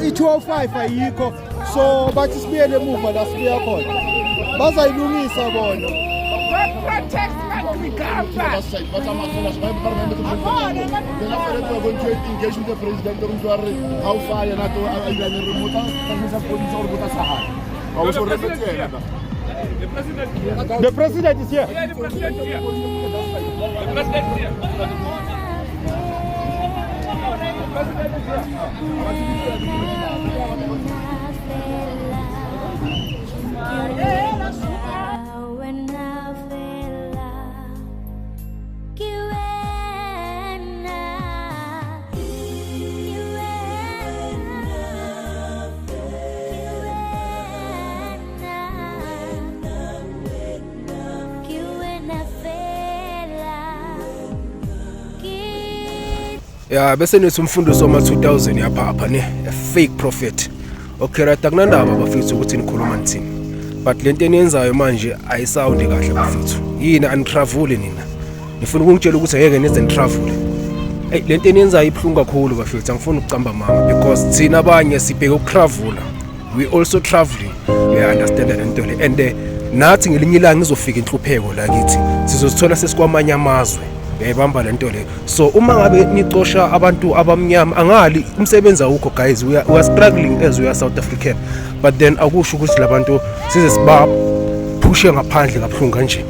i-205 ayikho so bathi sibuyele emuva la sibuya khona bazayilungisa bona protect agriculture. But I'm going to engage with the president how far and the president is here. Yeah, the president is here. The president is here. Ya bese nethi umfundo soma 2000 yapha ne a fake prophet. Okay right akunandaba bafethu ukuthi nikhuluma nithini. But lento eniyenzayo manje ayisawundi kahle bafethu. Yini untravel nina. Nifuna ukungitshela ukuthi ngeke nenze travel. Hey lento eniyenzayo ibhlungu kakhulu bafethu angifuni ukucamba mama because thina abanye sibheke ukutravel. We also traveling. We understand lento le and nathi ngelinye ilanga ngizofika inhlupheko la kithi. Sizozithola sesikwamanye amazwe. Bebamba lento le so uma ngabe nicosha abantu abamnyama angali umsebenzi awukho guys we are struggling as we are South African but then akusho ukuthi labantu size siba pushe ngaphandle kabuhlungu kanje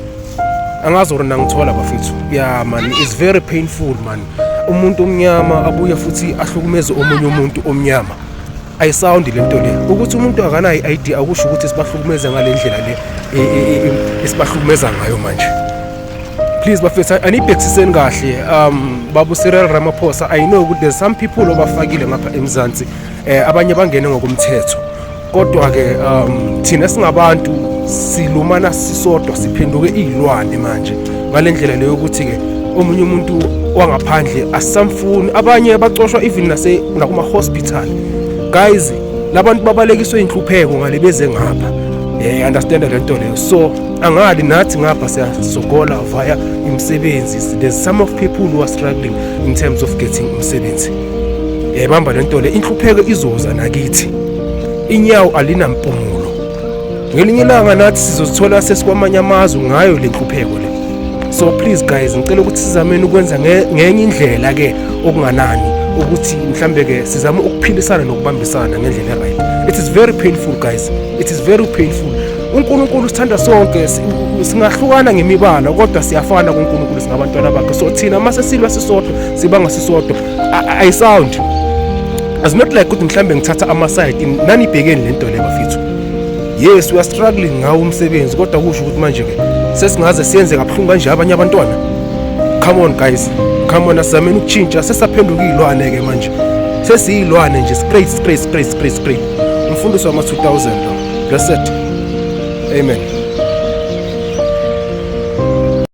angazi urina ngithola bafethu yeah man it's very painful man umuntu omnyama abuya futhi ahlukumeze omunye umuntu omnyama ayisound lento le ukuthi umuntu akanayi idea akusho ukuthi sibahlukumeze ngalendlela le esibahlukumeza ngayo manje. Please bafethu anibhekiseni kahle babu Cyril Ramaphosa I know ukuthi there's some people obafakile ngapha eMzansi abanye bangene ngokumthetho kodwa ke thina singabantu silumana sisodwa siphenduke izilwane manje ngalendlela leyo ukuthi ke omunye umuntu wangaphandle asamfuni abanye bacoshwa even nakuma hospital guys labantu babalekiswe inhlupheko ngale beze ngapha understand lento leyo so angali nathi ngapha siyasogola via imsebenzi there's some of people who are struggling in terms of getting umsebenzi bamba lento le inhlupheko izoza nakithi inyawo alina mpumulo ngelinye ilanga nathi sizozithola sesikwamanye amazwe ngayo le nhlupheko le so please guys ngicela ukuthi sizameni ukwenza ngenye indlela ke okunganani ukuthi mhlambe ke sizame ukuphilisana nokubambisana ngendlela right. It is very painful guys, it is very painful. uNkulunkulu sithanda sonke singahlukana ngemibala kodwa siyafana kuNkulunkulu singabantwana bakhe so thina mase silwa sisodwa sibanga sisodwa I sound as not like ukuthi mhlambe ngithatha ama side nani ibhekeni lento le bafethu yes we are struggling ngawo umsebenzi kodwa kusho ukuthi manje ke sesingaze siyenze kabuhlungu kanje abanye abantwana. Come on guys, come on asameni ukuchintsha sesaphenduka izilwane ke manje sesiyilwane nje straight umfundisi wama 2000 blessed amen.